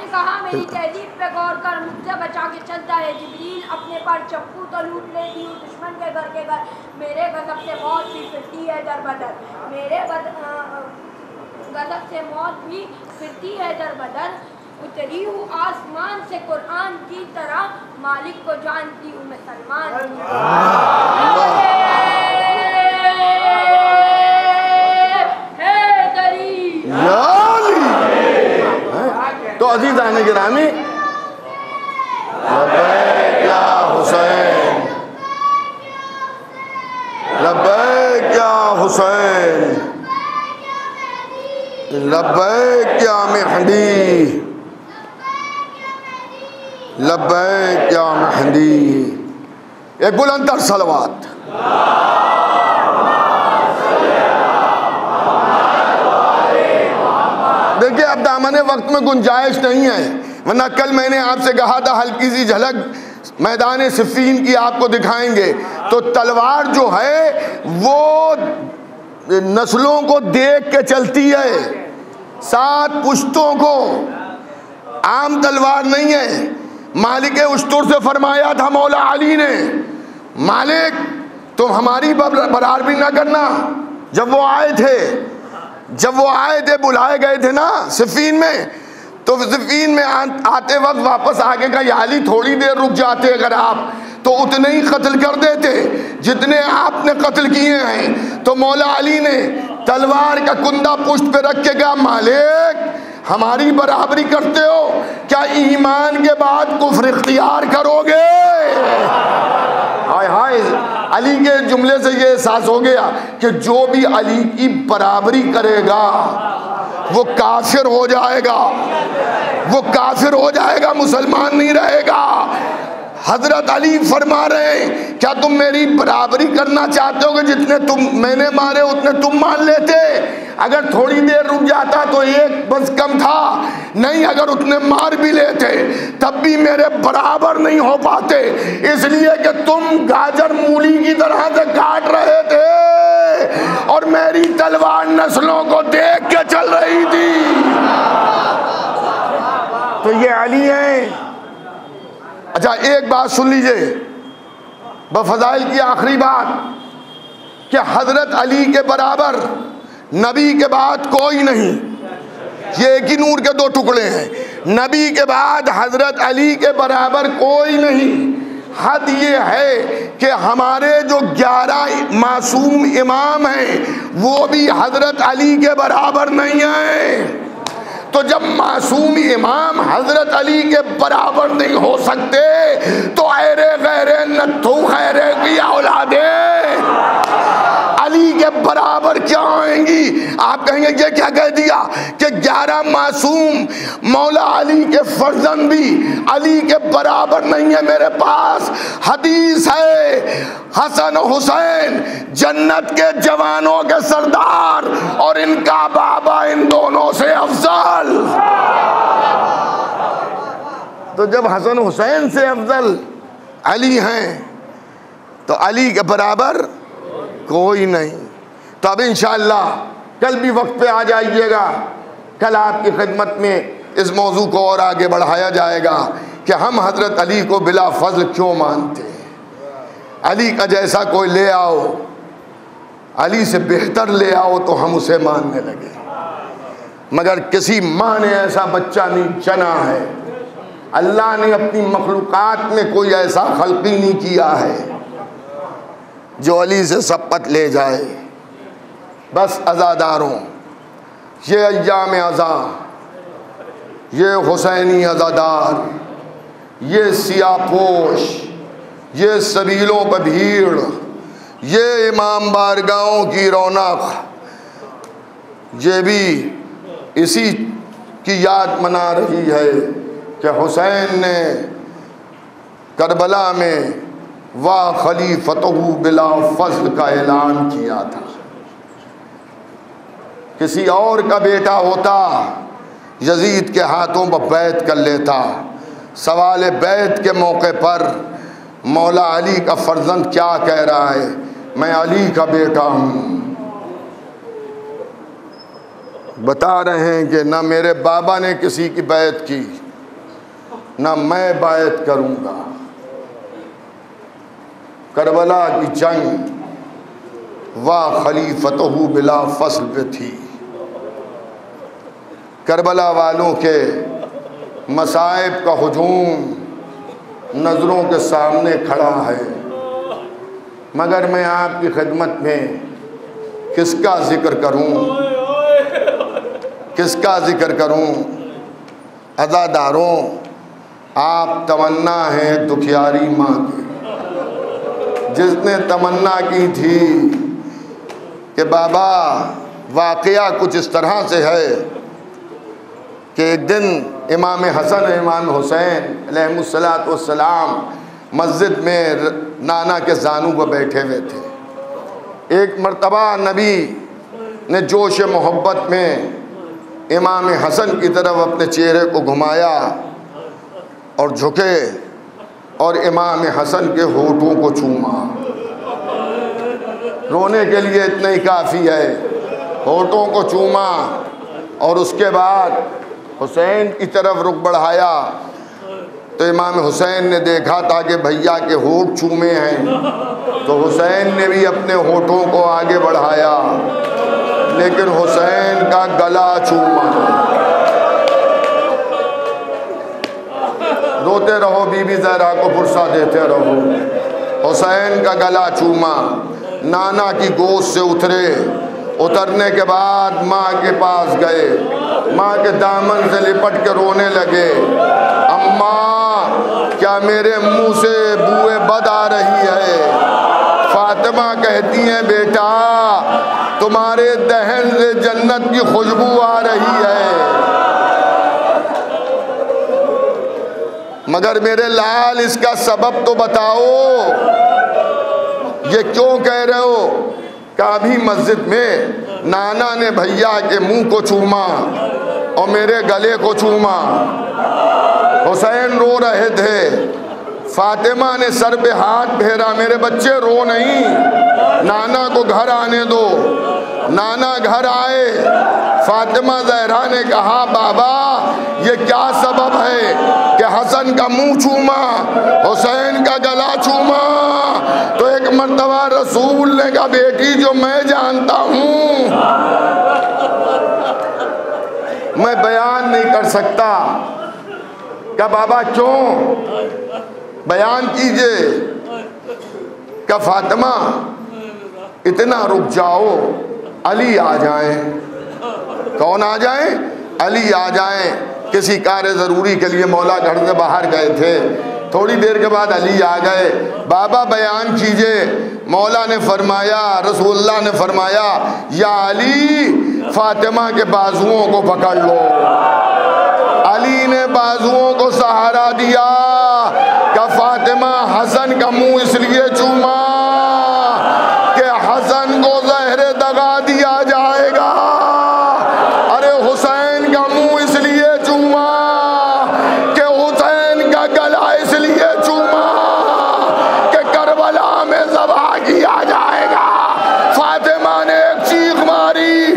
Speaker 2: कहा मेरी तहजीब पे गौर कर, मुझसे बचा के चलता है जिब्रील, अपने पर चप्पू तो लूट लेती हूँ दुश्मन के घर के घर, मेरे गजब से मौत भी फिरती है दर बदर, मेरे गजब से मौत भी फिरती है दर बदर, उतरी हूँ आसमान से कुरान की तरह, मालिक को जानती हूँ मैं सलमान।
Speaker 1: तो अजीज़ान गिरामी, लब्बैक या हुसैन, लब्बैक या हुसैन, लब्बैक या मेहदी, लब्बैक या मेहदी। एक बुलंदर सलवात। देखिए अब दामने वक्त में गुंजाइश नहीं है, वरना कल मैंने आपसे कहा था हल्की सी झलक मैदान सिफ़ीन की आपको दिखाएंगे। तो तलवार जो है वो नस्लों को देख के चलती है, 7 पुश्तों को, आम तलवार नहीं है। मालिक उस्तुर से फरमाया था मौला अली ने, मालिक तुम हमारी बराबरी ना करना। जब वो आए थे बुलाए गए थे ना सिफ़ीन में, तो सिफ़ीन में आते वक्त वापस आगे का याली थोड़ी देर रुक जाते अगर आप, तो उतने ही कत्ल कर देते जितने आपने कत्ल किए हैं। तो मौला अली ने तलवार का कुंदा पुष्ट पे रख के कहा, मालिक हमारी बराबरी करते हो क्या ईमान के बाद कुफ्र इख्तियार करोगे? हाय हाय, अली के जुमले से ये एहसास हो गया कि जो भी अली की बराबरी करेगा वो काफिर हो जाएगा, वो काफिर हो जाएगा, मुसलमान नहीं रहेगा। हजरत अली फरमा रहे हैं, क्या तुम मेरी बराबरी करना चाहते हो कि जितने मैंने मारे उतने तुम मान लेते? अगर थोड़ी देर रुक जाता तो एक बस कम था, नहीं अगर उतने मार भी लेते तब भी मेरे बराबर नहीं हो पाते, इसलिए कि तुम गाजर मूली की तरह से काट रहे थे और मेरी तलवार नस्लों को देख के चल रही थी। तो ये अली है। अच्छा एक बात सुन लीजिए, बफज़ाइल की आखिरी बात, कि हजरत अली के बराबर नबी के बाद कोई नहीं। ये एक ही नूर के 2 टुकड़े हैं, नबी के बाद हजरत अली के बराबर कोई नहीं। हद ये है कि हमारे जो 11 मासूम इमाम हैं वो भी हजरत अली के बराबर नहीं हैं। तो जब मासूम इमाम हजरत अली के बराबर नहीं हो सकते तो ऐरे गैरे नत्थु खैरे की औलादे अली के बराबर क्या आएंगी? आप कहेंगे ये क्या कह दिया कि 11 मासूम मौला अली के फर्जंद भी अली के बराबर नहीं है। मेरे पास हदीस है, हसन हुसैन जन्नत के जवानों के सरदार और इनका बाबा इन दोनों से अफजल। तो जब हसन हुसैन से अफजल अली हैं तो अली के बराबर कोई नहीं। तो अब इंशाअल्लाह कल भी वक्त पे आ जाइएगा, कल आपकी खिदमत में इस मौजू को और आगे बढ़ाया जाएगा कि हम हजरत अली को बिला फजल क्यों मानते हैं। अली का जैसा कोई ले आओ, अली से बेहतर ले आओ तो हम उसे मानने लगे, मगर किसी माँ ने ऐसा बच्चा नहीं जना है, अल्लाह ने अपनी मखलूक़ात में कोई ऐसा खल्क़ी नहीं किया है जो अली से शपथ ले जाए। बस अज़ादारों, ये अय्याम अज़ा, ये हुसैनी अज़ादार, ये सियापोश, ये सबीलों पर भीड़, ये इमाम बारगाहों की रौनक, ये भी इसी की याद मना रही है कि हुसैन ने करबला में वाह खलीफतहू बिला फज़ल का ऐलान किया था। किसी और का बेटा होता यजीद के हाथों पर बैत कर लेता। सवाल बैत के मौके पर मौला अली का फर्जंद क्या कह रहा है, मैं अली का बेटा हूँ। बता रहे हैं कि ना मेरे बाबा ने किसी की बैत की, ना मैं बायत करूँगा। करबला की जंग वाह खलीफतहू बिला फसल पे थी। करबला वालों के मसाइब का हुजूम नज़रों के सामने खड़ा है, मगर मैं आपकी खिदमत में किसका ज़िक्र करूं, किसका ज़िक्र करूं। अज़ादारों, आप तमन्ना हैं दुखियारी माँ की, जिसने तमन्ना की थी कि बाबा वाक़या कुछ इस तरह से है कि एक दिन इमाम हसन इमाम हुसैन अलैहिमुस्सलाम मस्जिद में नाना के जानू पर बैठे हुए थे। एक मर्तबा नबी ने जोश मोहब्बत में इमाम हसन की तरफ अपने चेहरे को घुमाया और झुके और इमाम हसन के होठों को चूमा। रोने के लिए इतना ही काफ़ी है, होठों को चूमा और उसके बाद हुसैन की तरफ रुख बढ़ाया तो इमाम हुसैन ने देखा था कि भैया के होठ चूमे हैं, तो हुसैन ने भी अपने होठों को आगे बढ़ाया, लेकिन हुसैन का गला चूमा। रोते रहो, बीबी ज़हरा को फुर्सा देते रहो। हुसैन का गला चूमा, नाना की गोद से उतरे। उतरने के बाद माँ के पास गए, माँ के दामन से लिपट के रोने लगे। अम्मा, क्या मेरे मुंह से बुए बद आ रही है? फातिमा कहती हैं, बेटा तुम्हारे दहन से जन्नत की खुशबू आ रही है। मगर मेरे लाल, इसका सबब तो बताओ, ये क्यों कह रहे हो? काभी मस्जिद में नाना ने भैया के मुंह को चूमा और मेरे गले को चूमा। हुसैन रो रहे थे, फातिमा ने सर पे हाथ फेरा, मेरे बच्चे रो नहीं, नाना को घर आने दो। नाना घर आए, फातिमा ज़हरा ने कहा, बाबा ये क्या सबब है कि हसन का मुंह चूमा, हुसैन का गला चूमा? तो एक मर्तबा रसूल ने कहा, बेटी जो मैं जानता हूँ मैं बयान नहीं कर सकता। क्या बाबा क्यों? बयान कीजिए। क्या फातिमा इतना रुक जाओ, अली आ जाएं। कौन आ जाएं? अली आ जाएं। किसी कार्य ज़रूरी के लिए मौला घर से बाहर गए थे, थोड़ी देर के बाद अली आ गए। बाबा बयान कीजिए। मौला ने फरमाया, रसूलुल्लाह ने फरमाया, या अली फातिमा के बाजुओं को पकड़ लो। अली ने बाजुओं को सहारा दिया। का फातिमा हसन का मुंह इसलिए चूमा कि हसन को ज़हरे दगा दिया जाएगा। अरे हुसैन का मुंह इसलिए चूमा कि हुसैन का गला इसलिए चूमा कि करबला में ज़बह किया जाएगा। फातिमा ने एक चीख मारी,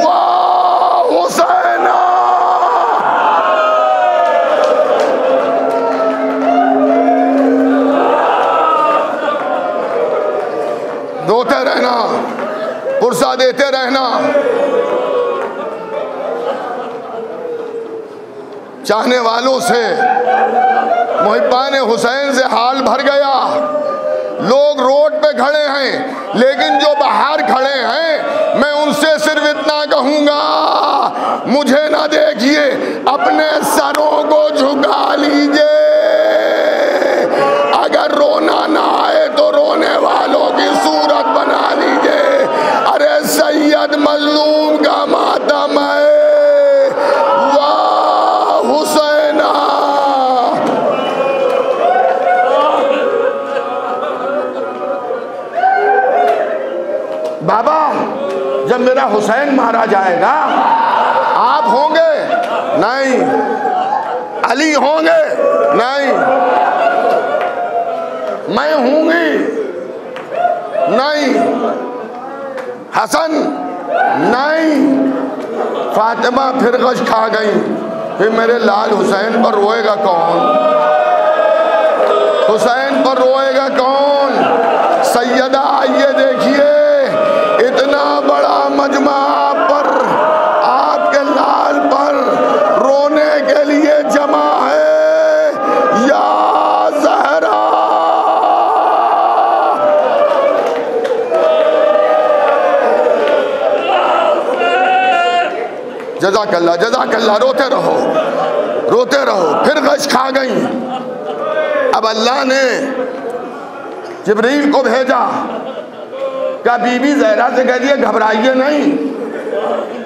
Speaker 1: वाह हुसैन। रोते रहना, पुरसा देते रहना। चाहने वालों से, मुहिब्बान हुसैन से हाल भर गया। लोग रोड पे खड़े हैं, लेकिन जो बाहर खड़े हैं मैं उनसे सिर्फ इतना कहूंगा, मुझे ना देखिए, अपने सरों को झुका लीजिए। अगर रोना ना आए तो रोने वालों की सूरत बना लीजिए। अरे सैयद मजलूम का मातम है, वाह हुसैना। बाबा जब मेरा हुसैन मारा जाएगा आप होंगे? नहीं। अली होंगे? नहीं। मैं हूंगी? नहीं। हसन? नहीं। फातिमा फिर गश खा गई, फिर मेरे लाल हुसैन पर रोएगा कौन? हुसैन पर रोएगा कौन? सैयदा ये देखिए, इतना बड़ा मजमा पर, आपके लाल पर रोने के लिए जमा है। या ज़हरा, जज़ाकल्लाह जज़ाकल्लाह, रोते रहो रोते रहो। फिर गश खा गई। अब अल्लाह ने जिब्रील को भेजा, क्या बीबी ज़हरा से कह दिया घबराइए नहीं,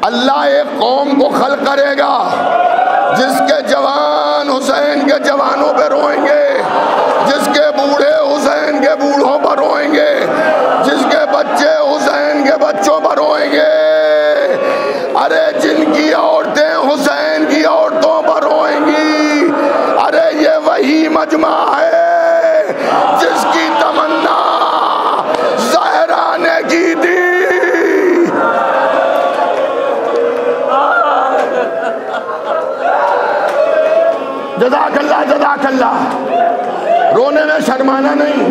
Speaker 1: अल्लाह एक कौम को खल्क करेगा जिसके जवान हुसैन के जवानों पर रोएंगे, जिसके बूढ़े हुसैन के बूढ़ों पर रोएंगे, जिसके बच्चे हुसैन के बच्चों पर रोएंगे। अरे जिनकी औरतें हुसैन की औरतों पर रोएंगी। अरे ये वही मजमा है जिसकी तमन्ना ज़हरा ने की थी। जज़ाकल्लाह जज़ाकल्लाह। रोने में शर्माना नहीं,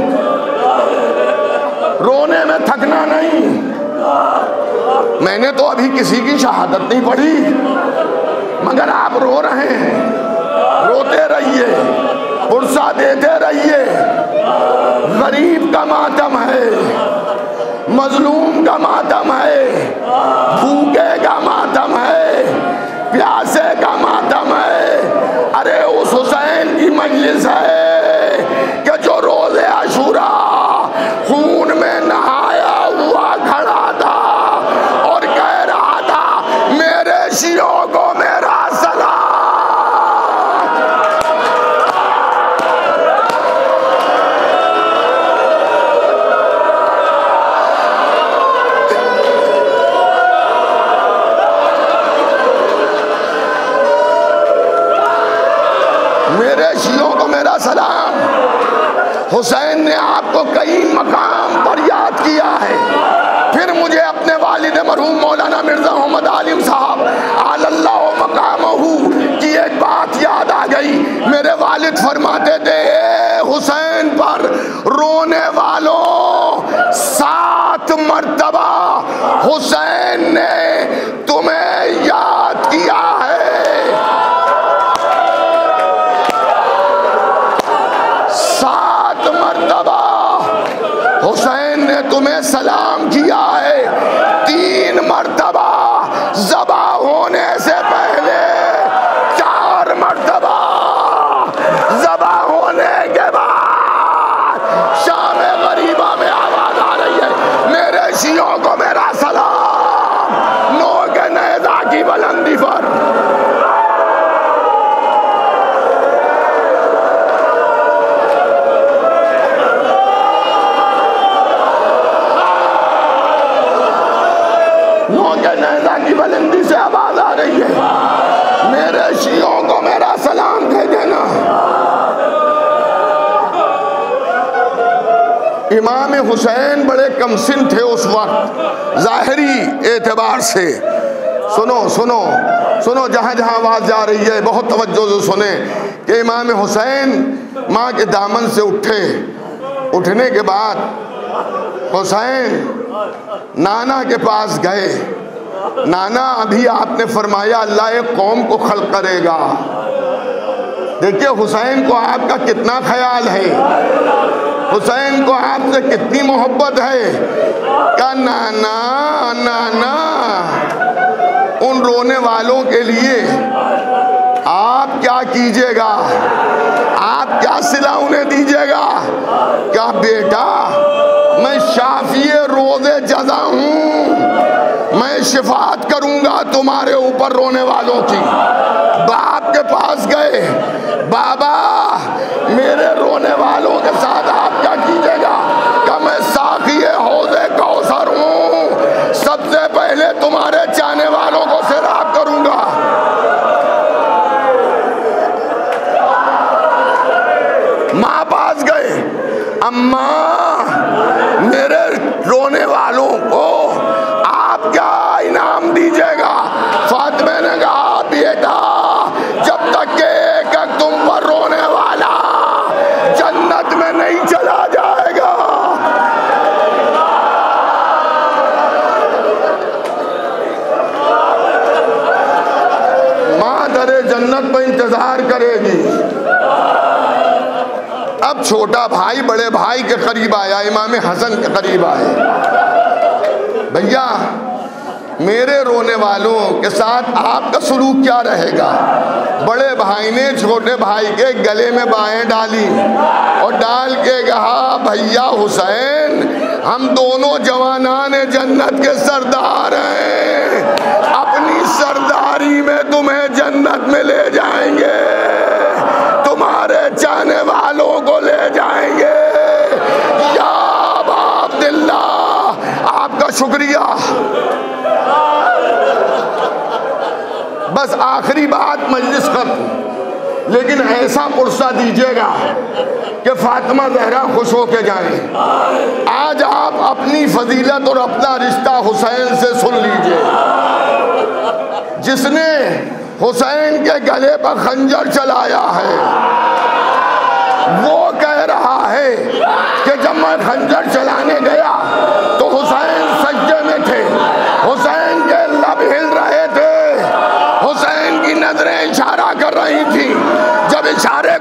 Speaker 1: रोने में थकना नहीं। मैंने तो अभी किसी की शहादत नहीं पढ़ी, मगर आप रो रहे हैं, रोते रहिए, पुरसा देते रहिए। गरीब का मातम है, मजलूम का मातम है, भूखे का मातम है, प्यासे का मातम है। अरे उस हुसैन की मजलिस है कि जो रोज़े आशूरा खून में नहाया हुआ खड़ा था और कह रहा था मेरे शियों को मेरा सलाम। मेरे शियों को मेरा सलाम। हुसैन ने आपको कई मकाम पर याद किया है। फिर मुझे अपने वालिद मरहूम मौलाना मिर्जा मोहम्मद आलिम साहब अल्लाह मकामहू की एक बात याद आ गई। मेरे वालिद फरमाते थे, हुसैन पर रोने वालों 7 मर्तबा हुसैन ने तुम्हें याद किया है। 7 मर्तबा हुसैन ने तुम्हें सलाम किया है। 3 मर्तबा ज़बा होने से पहले, 4 मर्तबा ज़बा होने के बाद। शाम गरीबा में आवाज आ रही है, मेरे शियों को मेरा सलाम। नो के नेज़ा की बुलंदी पर की बुलंदी से आवाज आ रही है, मेरे शियों को मेरा सलाम कह देना। इमाम हुसैन बड़े कमसिन थे उस वक्त ज़ाहिरी एतबार से। सुनो सुनो सुनो, जहाँ जहाँ आवाज जा रही है बहुत तवज्जो से सुने कि इमाम हुसैन माँ के दामन से उठे। उठने के बाद हुसैन नाना के पास गए। नाना, अभी आपने फरमाया अल्लाह एक कौम को खल्क करेगा। देखिए हुसैन को आपका कितना ख्याल है, हुसैन को आपसे कितनी मोहब्बत है। क्या नाना नाना, उन रोने वालों के लिए आप क्या कीजिएगा, आप क्या सिला उन्हें दीजिएगा। क्या बेटा, मैं शाफिए रोज़े जज़ा हूँ, मैं शिफात करूंगा तुम्हारे ऊपर रोने वालों की। बाप के पास गए, बाबा मेरे रोने वालों के साथ आप क्या कीजिएगा। क्या मैं साक़िए हौज़े कौसर हूँ, सबसे पहले तुम्हारे चाहने वालों को सैराब करूंगा। माँ पास गए, अम्मा मेरे रोने वालों को आप क्या इनाम दीजिएगा। फातिमा ने कहा बेटा, जब अब छोटा भाई बड़े भाई के करीब आया, इमाम हसन के करीब आए। भैया मेरे रोने वालों के साथ आपका सलूक क्या रहेगा? बड़े भाई ने छोटे भाई के गले में बाहें डाली और डाल के कहा, भैया हुसैन हम दोनों जवानान जन्नत के सरदार हैं, अपनी सरदारी में तुम्हें जन्नत में ले जाएंगे, तुम्हारे चाहने वालों को ले जाएंगे। या अबा अब्दुल्लाह आपका शुक्रिया। बस आखिरी बात, मजलिस खत्म, लेकिन ऐसा पुरसा दीजिएगा कि फातिमा ज़हरा खुश होके जाएं। आज आप अपनी फजीलत और अपना रिश्ता हुसैन से सुन लीजिए। जिसने हुसैन के गले पर खंजर चलाया है वो कह रहा है कि जब मैं खंजर चलाने गया तो हुसैन सज्जे में थे, हुसैन के लब हिल रहे थे, हुसैन की नजरें इशारा कर रही थी। जब इशारे